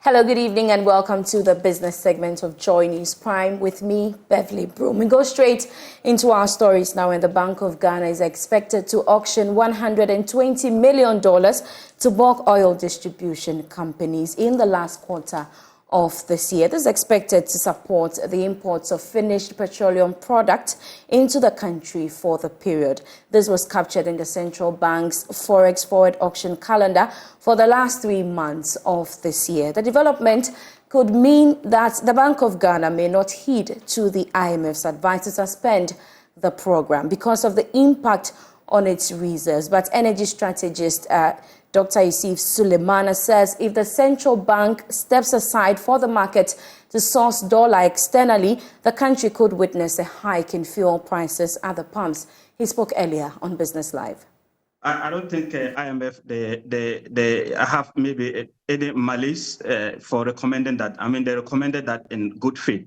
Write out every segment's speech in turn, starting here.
Hello, good evening, and welcome to the business segment of Joy News Prime with me, Beverly Broom. We go straight into our stories now, and the Bank of Ghana is expected to auction $120 million to bulk oil distribution companies in the last quarter of this year. This is expected to support the imports of finished petroleum products into the country for the period. This was captured in the central bank's forex forward auction calendar for the last 3 months of this year. The development could mean that the Bank of Ghana may not heed to the IMF's advice to suspend the program because of the impact on its reserves. But energy strategist Dr. Suleman says if the central bank steps aside for the market to source dollar externally, the country could witness a hike in fuel prices at the pumps. He spoke earlier on Business Live. I don't think IMF they have maybe any malice for recommending that. I mean, they recommended that in good faith.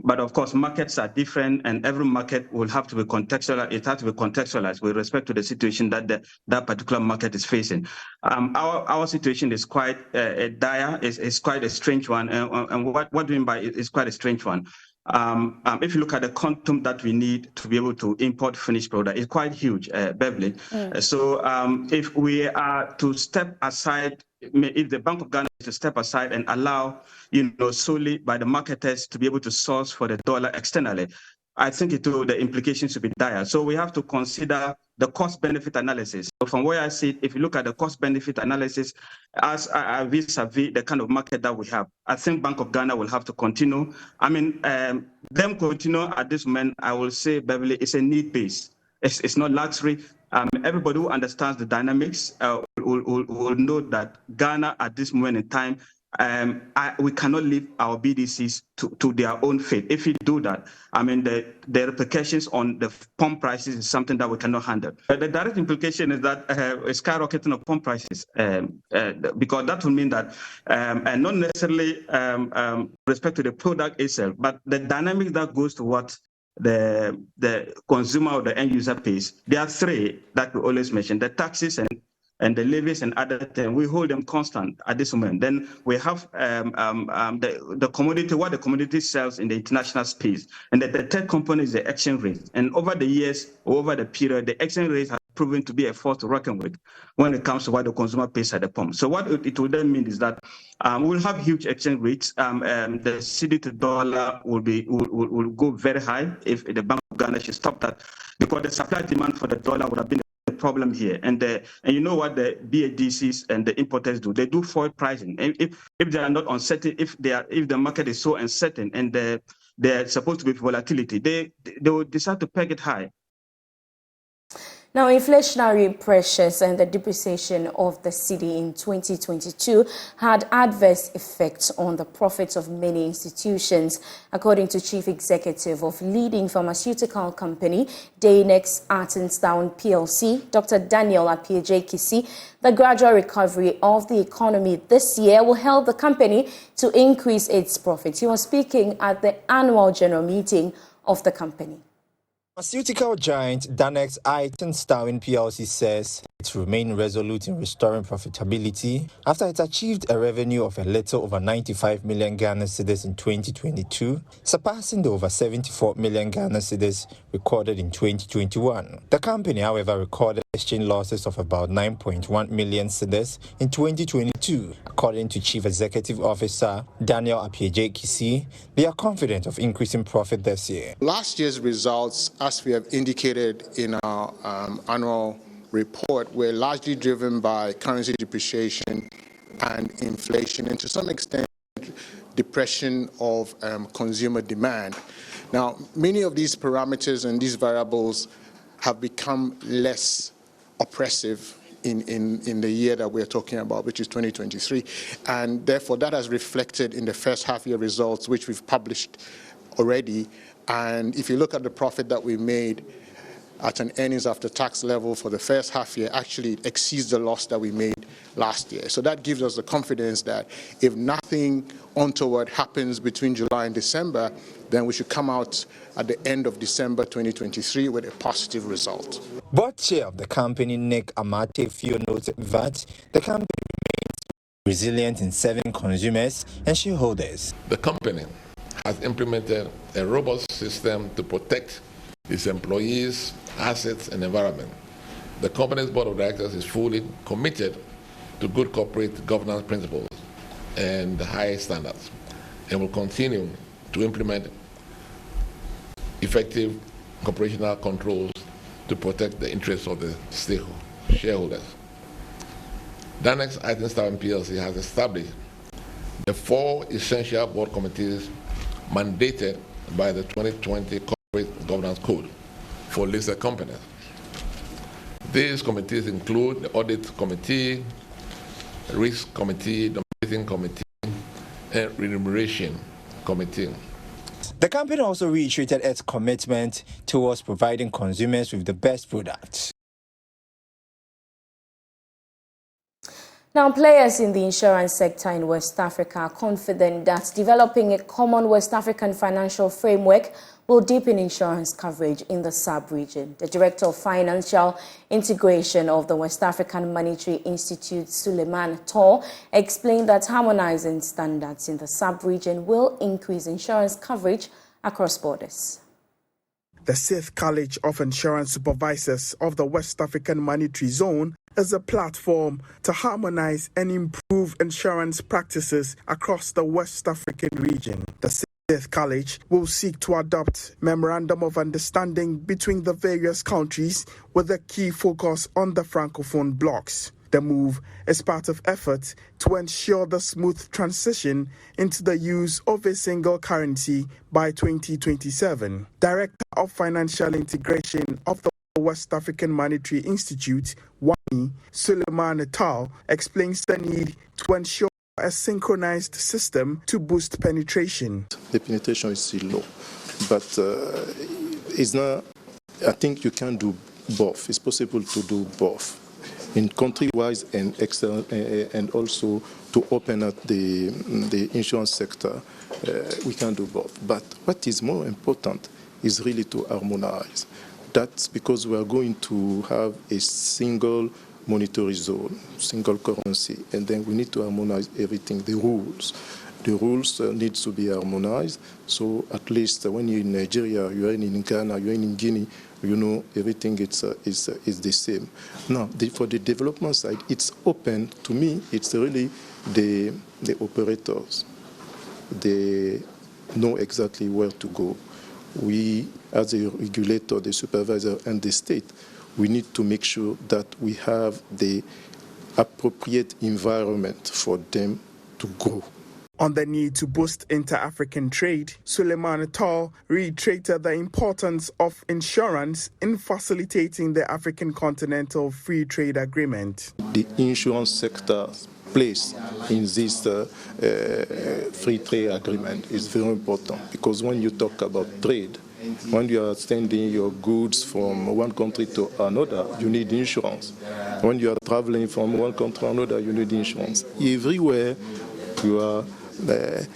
But of course, markets are different, and every market will have to be contextualized. It has to be contextualized with respect to the situation that that particular market is facing. Our situation is quite dire. It's quite a strange one, and what do you mean by it is quite a strange one. If you look at the quantum that we need to be able to import finished product, it's quite huge, Beverly. So if we are to step aside, if the Bank of Ghana is to step aside and allow, solely by the marketers to be able to source for the dollar externally, I think the implications should be dire. So we have to consider the cost-benefit analysis. So from where I see it, if you look at the cost-benefit analysis as vis-a-vis the kind of market that we have, I think Bank of Ghana will have to continue. I mean, them continue at this moment, I will say, Beverly, it's a need-based. It's not luxury. Everybody who understands the dynamics will know that Ghana at this moment in time, we cannot leave our BDCs to their own fate. If we do that, I mean, the repercussions on the pump prices is something that we cannot handle. The direct implication is that a skyrocketing of pump prices, because that will mean that, and not necessarily respect to the product itself, but the dynamics that goes to what the consumer or the end user pays. There are three that we always mention: the taxes and the levies and other things. We hold them constant at this moment. Then we have the commodity, what the commodity sells in the international space. And the third component is the exchange rate. And over the years, over the period, the exchange rate has proven to be a force to reckon with when it comes to what the consumer pays at the pump. So what it will then mean is that we'll have huge exchange rates. The cedi to dollar will go very high if the Bank of Ghana should stop that, because the supply demand for the dollar would have been problem here, and you know what the BADCs and the importers do? They do forward pricing. And if they are not uncertain, if the market is so uncertain and they're supposed to be volatility, they will decide to peg it high. Now, inflationary pressures and the depreciation of the cedi in 2022 had adverse effects on the profits of many institutions. According to Chief Executive of leading pharmaceutical company Dainex Artenstown PLC, Dr. Daniel Apiejekisi, the gradual recovery of the economy this year will help the company to increase its profits. He was speaking at the annual general meeting of the company. Pharmaceutical giant Dainex Artenstown PLC says it remained resolute in restoring profitability after it achieved a revenue of a little over 95 million Ghana cedis in 2022, surpassing the over 74 million Ghana cedis recorded in 2021. The company, however, recorded exchange losses of about 9.1 million cedis in 2022. According to Chief Executive Officer Daniel Apiejekisi, they are confident of increasing profit this year. Last year's results, as we have indicated in our annual report, were largely driven by currency depreciation and inflation, and to some extent depression of consumer demand. Now, many of these parameters and these variables have become less oppressive in the year that we're talking about, which is 2023, and therefore that has reflected in the first half year results, which we've published already. And if you look at the profit that we made at an earnings after tax level for the first half year, actually it exceeds the loss that we made last year. So that gives us the confidence that if nothing untoward happens between July and December, then we should come out at the end of December 2023 with a positive result. Board chair of the company, Nick Amatefio, noted that the company resilient in serving consumers and shareholders. The company has implemented a robust system to protect its employees, assets, and environment. The company's board of directors is fully committed to good corporate governance principles and high standards, and will continue to implement effective operational controls to protect the interests of the shareholders. Danex Itonstown PLC has established the 4 essential board committees mandated by the 2020 Corporate Governance Code for listed companies. These committees include the Audit Committee, Risk Committee, Nominating Committee, and Remuneration Committee. The company also reiterated its commitment towards providing consumers with the best products. Now, players in the insurance sector in West Africa are confident that developing a common West African financial framework will deepen insurance coverage in the sub-region. The Director of Financial Integration of the West African Monetary Institute, Suleman, explained that harmonizing standards in the sub-region will increase insurance coverage across borders. The 6th College of Insurance Supervisors of the West African Monetary Zone is a platform to harmonize and improve insurance practices across the West African region. The 6th College will seek to adopt Memorandum of Understanding between the various countries with a key focus on the Francophone blocs. The move is part of efforts to ensure the smooth transition into the use of a single currency by 2027. Director of Financial Integration of the West African Monetary Institute, WAMI, Suleman, explains the need to ensure a synchronized system to boost penetration. The penetration is still low, but it's not. I think you can do both. It's possible to do both. In country-wise and external, and also to open up the insurance sector, we can do both. But what is more important is really to harmonize. That's because we are going to have a single monetary zone, single currency, and then we need to harmonize everything, the rules. The rules need to be harmonized, so at least when you're in Nigeria, you're in Ghana, you're in Guinea, you know everything is the same. Now, for the development side, it's open. To me, it's really the operators. They know exactly where to go. We, as a regulator, the supervisor, and the state, we need to make sure that we have the appropriate environment for them to grow. On the need to boost inter-African trade, Suleman reiterated the importance of insurance in facilitating the African Continental Free Trade Agreement. The insurance sector's place in this free trade agreement is very important, because when you talk about trade, when you are sending your goods from one country to another, you need insurance. When you are traveling from one country to another, you need insurance. Everywhere you are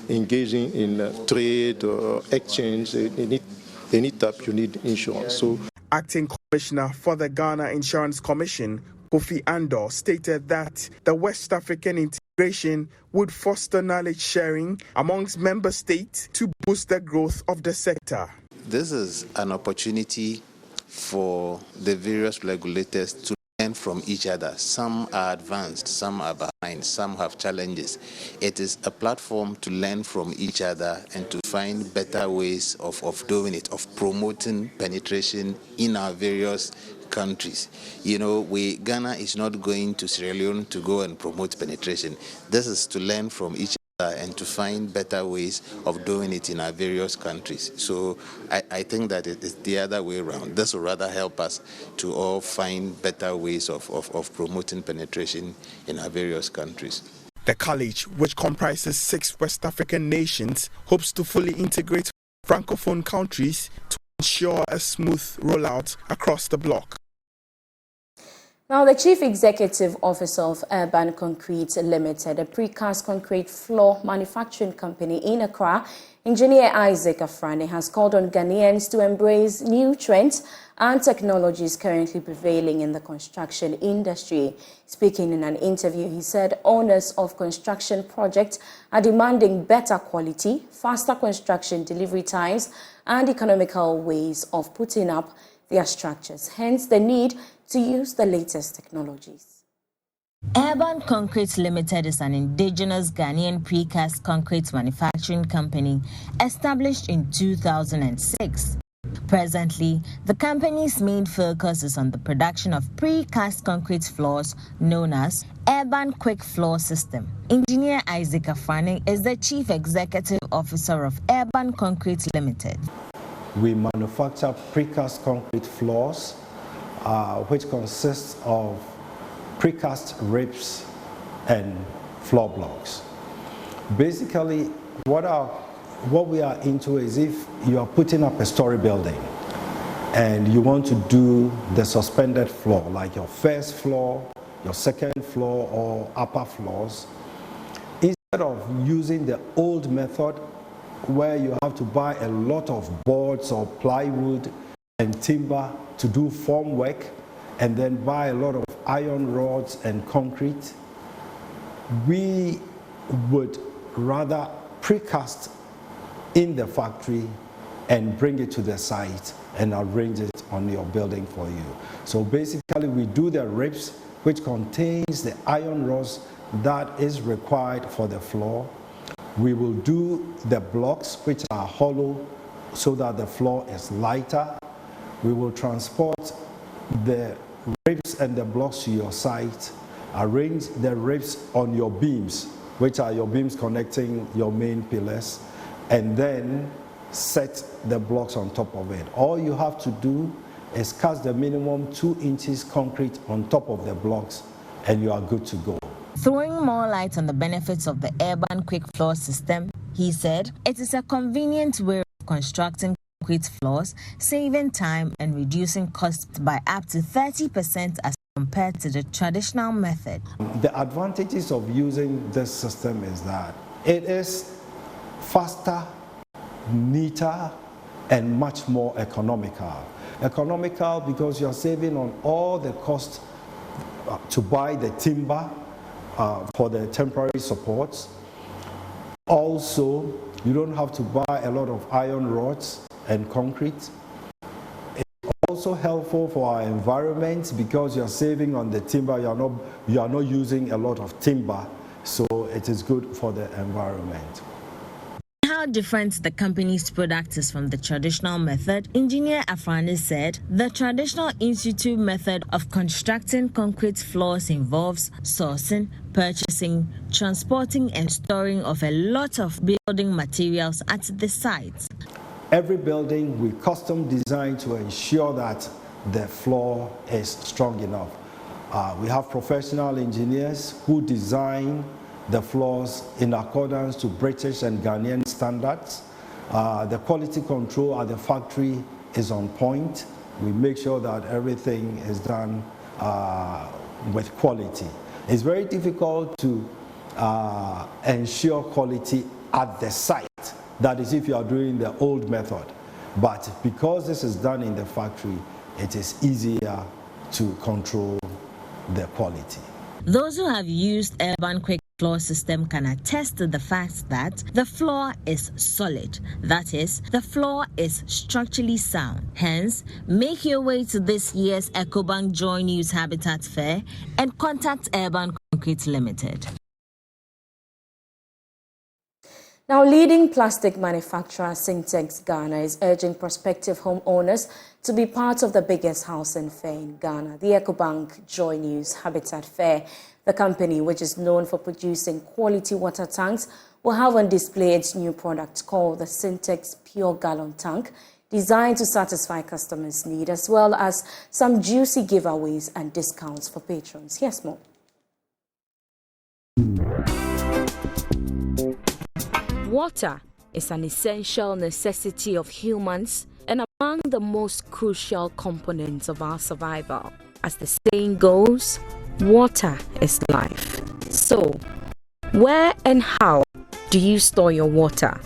engaging in trade or exchange, any type, you need insurance. So, Acting Commissioner for the Ghana Insurance Commission, Kofi Andor, stated that the West African integration would foster knowledge sharing amongst member states to boost the growth of the sector. This is an opportunity for the various regulators to learn from each other. Some are advanced, some are behind, some have challenges. It is a platform to learn from each other and to find better ways of doing it, of promoting penetration in our various countries. You know, Ghana is not going to Sierra Leone to go and promote penetration. This is to learn from each other and to find better ways of doing it in our various countries. So I think that it is the other way around. This will rather help us to all find better ways of promoting penetration in our various countries. The college, which comprises 6 West African nations, hopes to fully integrate Francophone countries to ensure a smooth rollout across the bloc. Now, the Chief Executive Officer of Urban Concrete Limited, a precast concrete floor manufacturing company in Accra, Engineer Isaac Afrani, has called on Ghanaians to embrace new trends and technologies currently prevailing in the construction industry. Speaking in an interview, he said owners of construction projects are demanding better quality, faster construction delivery times, and economical ways of putting up their structures, hence the need to use the latest technologies. Urban Concrete Limited is an indigenous Ghanaian precast concrete manufacturing company established in 2006. Presently, the company's main focus is on the production of precast concrete floors known as Urban Quick Floor System. Engineer Isaac Afrani is the Chief Executive Officer of Urban Concrete Limited. We manufacture precast concrete floors, which consists of precast ribs and floor blocks. Basically, what we are into is if you are putting up a story building and you want to do the suspended floor, like your first floor, your second floor, or upper floors, instead of using the old method where you have to buy a lot of boards or plywood and timber to do form work, and then buy a lot of iron rods and concrete, we would rather precast in the factory and bring it to the site and arrange it on your building for you. So basically we do the ribs, which contains the iron rods that is required for the floor. We will do the blocks, which are hollow, so that the floor is lighter. We will transport the ribs and the blocks to your site, arrange the ribs on your beams, which are your beams connecting your main pillars, and then set the blocks on top of it. All you have to do is cast the minimum 2 inches concrete on top of the blocks, and you are good to go. Throwing more light on the benefits of the Urban Quick Floor System, he said it is a convenient way of constructing concrete floors, saving time and reducing costs by up to 30% as compared to the traditional method. The advantages of using this system is that it is faster, neater, and much more economical. Economical because you're saving on all the costs to buy the timber for the temporary supports. Also, you don't have to buy a lot of iron rods and concrete. It's also helpful for our environment because you're saving on the timber. You are not using a lot of timber, so it is good for the environment. How different the company's product is from the traditional method, Engineer Afrani said the traditional in situ method of constructing concrete floors involves sourcing, purchasing, transporting and storing of a lot of building materials at the site. Every building we custom design to ensure that the floor is strong enough. We have professional engineers who design the floors in accordance to British and Ghanaian standards. The quality control at the factory is on point. We make sure that everything is done with quality. It's very difficult to ensure quality at the site. That is if you are doing the old method. But because this is done in the factory, it is easier to control the quality. Those who have used Urban Quick Floor System can attest to the fact that the floor is solid. That is, the floor is structurally sound. Hence, make your way to this year's EcoBank Joy News Habitat Fair and contact Urban Concrete Limited. Now, leading plastic manufacturer Syntex Ghana is urging prospective homeowners to be part of the biggest housing fair in Ghana, the EcoBank Joy News Habitat Fair. The company, which is known for producing quality water tanks, will have on display its new product called the Syntex Pure Gallon Tank, designed to satisfy customers' needs, as well as some juicy giveaways and discounts for patrons. Here's more. Water is an essential necessity of humans and among the most crucial components of our survival. as the saying goes, water is life. So, where and how do you store your water?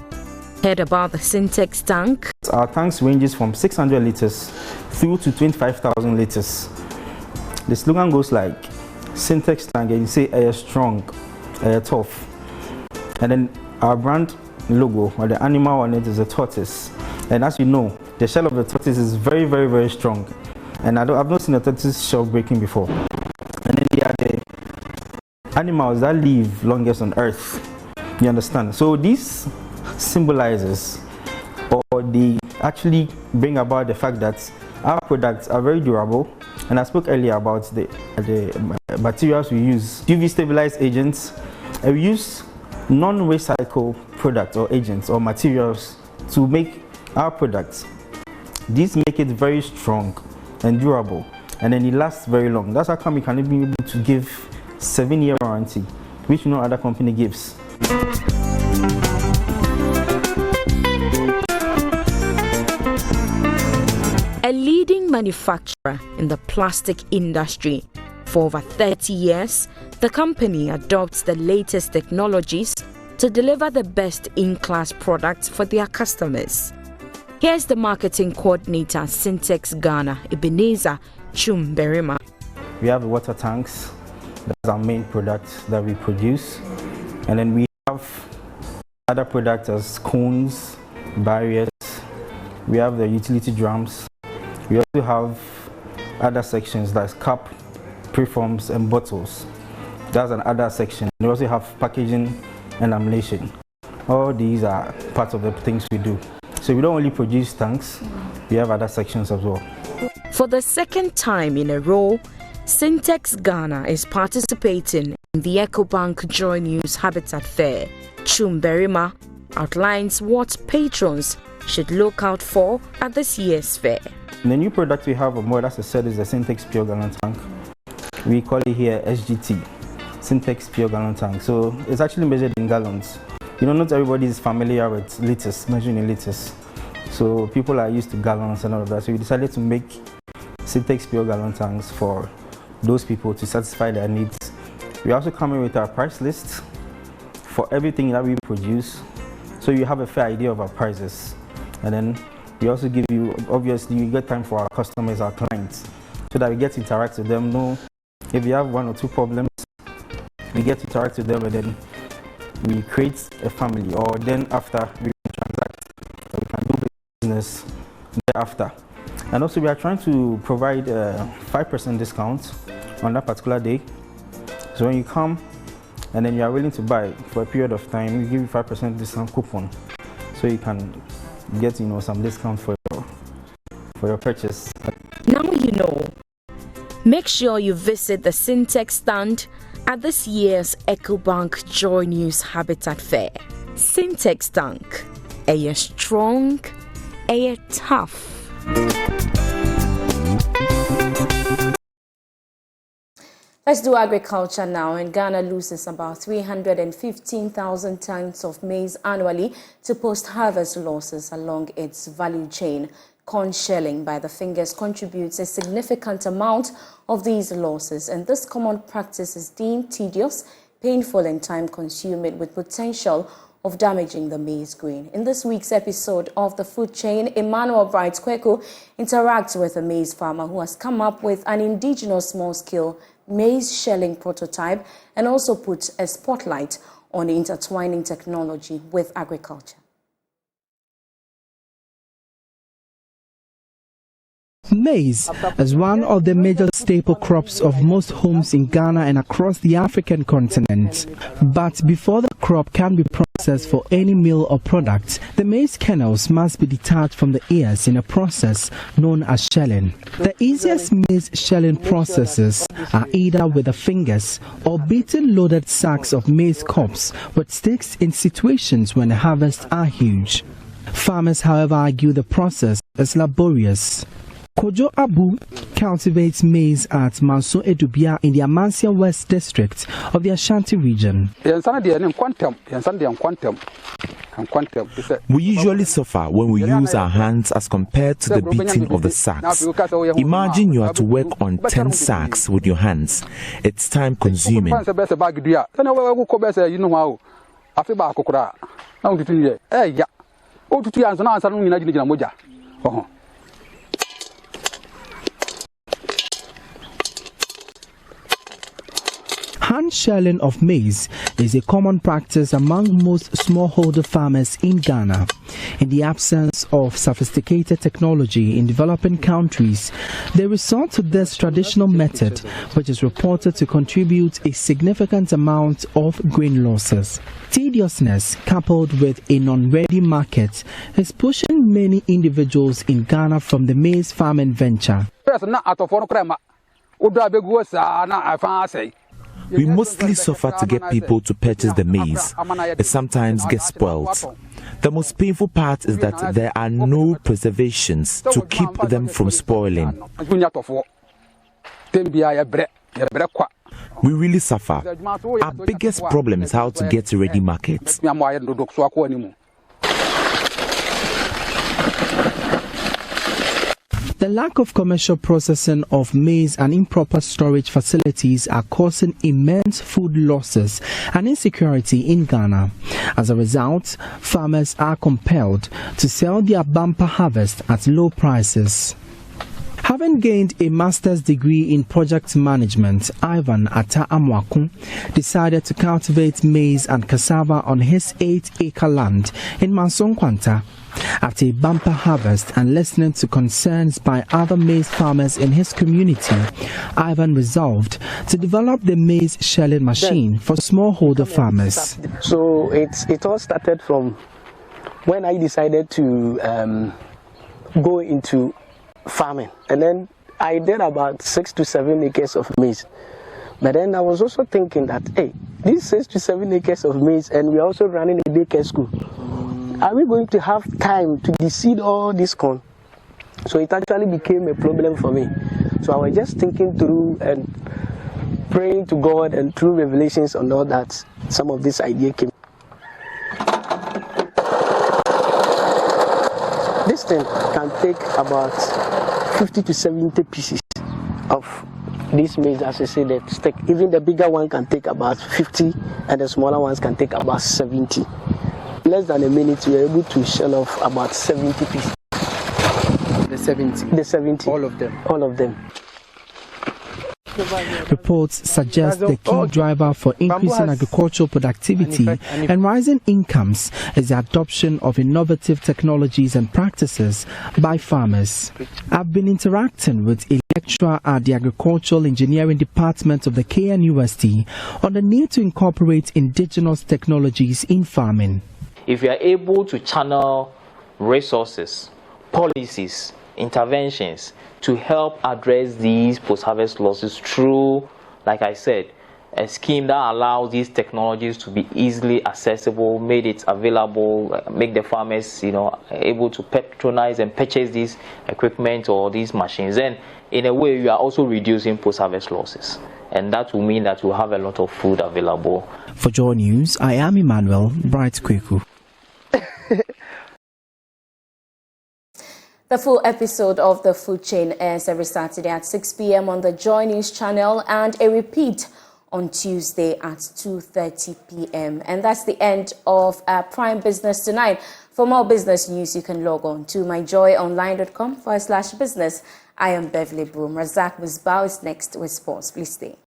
Heard about the Syntex tank? Our tanks ranges from 600 liters through to 25,000 liters. The slogan goes like, Syntex tank, and you say air strong, air tough. And then our brand logo, or the animal on it, is a tortoise. And as you know, the shell of the tortoise is very, very, very strong. And I've not seen a tortoise shell breaking before. And then they are the animals that live longest on earth. You understand? So this symbolizes, or they actually bring about the fact that our products are very durable. And I spoke earlier about the materials we use. UV stabilized agents. We use non-recycled products or agents or materials to make our products. These make it very strong and durable, and then it lasts very long. That's how come we can be able to give 7-year warranty, which no other company gives. A leading manufacturer in the plastic industry. For over 30 years, the company adopts the latest technologies to deliver the best-in-class products for their customers. Here's the marketing coordinator at Syntex Ghana, Ebenezer Chumberima. We have the water tanks. That's our main product that we produce. And then we have other products as cones, barriers. We have the utility drums. We also have other sections like cup, preforms, and bottles. That's another section. We also have packaging and lamination. All these are parts of the things we do. So we don't only produce tanks, we have other sections as well. For the second time in a row, Syntex Ghana is participating in the EcoBank Joy News Habitat Fair. Chumberima outlines what patrons should look out for at this year's fair. The new product we have, more as I said, is the Syntex Pure Gallon Tank. We call it here SGT, Syntex Pure Gallon Tank. So it's actually measured in gallons. You know, not everybody is familiar with liters, measuring in liters. So people are used to gallons and all of that. So we decided to make Syntex Pure Gallon Tanks for those people to satisfy their needs. We also come in with our price list for everything that we produce. So you have a fair idea of our prices. And then we also give you, obviously, you get time for our customers, our clients, so that we get to interact with them. Know if you have 1 or 2 problems, we get to interact with them, and then we create a family, or then after we can transact, so we can do business thereafter. And also we are trying to provide a 5% discount on that particular day. So when you come and then you are willing to buy for a period of time, we give you 5% discount coupon, so you can get, you know, some discount for your purchase. Now you know. Make sure you visit the Syntex stand at this year's EcoBank Joy News Habitat Fair. Syntex tank, air strong, air tough. Let's do agriculture now. And Ghana loses about 315,000 tons of maize annually to post-harvest losses along its value chain. Corn shelling by the fingers contributes a significant amount of these losses, and this common practice is deemed tedious, painful, and time-consuming, with potential of damaging the maize grain. In this week's episode of The Food Chain, Emmanuel Bright Kweku interacts with a maize farmer who has come up with an indigenous small-scale maize shelling prototype and also put a spotlight on intertwining technology with agriculture. Maize is one of the major staple crops of most homes in Ghana and across the African continent. But before the crop can be processed for any meal or product, the maize kernels must be detached from the ears in a process known as shelling. The easiest maize shelling processes are either with the fingers or beating loaded sacks of maize cobs with sticks in situations when the harvests are huge. Farmers, however, argue the process is laborious. Kojo Abu cultivates maize at Manso Edubia in the Amansia West district of the Ashanti region. We usually suffer when we use our hands as compared to the beating of the sacks. Imagine you are to work on 10 sacks with your hands. It's time consuming. Hand shelling of maize is a common practice among most smallholder farmers in Ghana. In the absence of sophisticated technology in developing countries, they resort to this traditional method, which is reported to contribute a significant amount of grain losses. Tediousness, coupled with a non-ready market, is pushing many individuals in Ghana from the maize farming venture. We mostly suffer to get people to purchase the maize. It sometimes gets spoiled. The most painful part is that there are no preservations to keep them from spoiling. We really suffer. Our biggest problem is how to get a ready market. The lack of commercial processing of maize and improper storage facilities are causing immense food losses and insecurity in Ghana. As a result, farmers are compelled to sell their bumper harvest at low prices. Having gained a master's degree in project management, Ivan Atta Amwaku decided to cultivate maize and cassava on his 8-acre land in Mansonkwanta. After a bumper harvest and listening to concerns by other maize farmers in his community, Ivan resolved to develop the maize shelling machine for smallholder farmers. So it all started from when I decided to go into farming, and then I did about 6 to 7 acres of maize. But then I was also thinking that, hey, these 6 to 7 acres of maize, and we're also running a daycare school. Are we going to have time to de-seed all this corn? So it actually became a problem for me. So I was just thinking through and praying to God, and through revelations and all that, some of this idea came. This thing can take about 50 to 70 pieces of this maize, as I say, that stick. Even the bigger one can take about 50, and the smaller ones can take about 70. Less than a minute, we are able to shell off about 70 pieces. The 70? The 70. All of them? All of them. Reports suggest the key driver for increasing agricultural productivity and rising incomes is the adoption of innovative technologies and practices by farmers. I've been interacting with a lecturer at the Agricultural Engineering Department of the KNUST on the need to incorporate indigenous technologies in farming. If you are able to channel resources, policies, interventions to help address these post-harvest losses through, like I said, a scheme that allows these technologies to be easily accessible, made it available, make the farmers, able to patronize and purchase this equipment or these machines, then in a way you are also reducing post-harvest losses. And that will mean that we'll have a lot of food available. For Joy News, I am Emmanuel Bright Kweku. The full episode of The Food Chain airs every Saturday at 6 p.m. on the Joy News channel, and a repeat on Tuesday at 2:30 p.m. And that's the end of Prime Business tonight. For more business news, you can log on to myjoyonline.com/business. I am Beverly Broom. Razak Wisbao is next with sports. Please stay.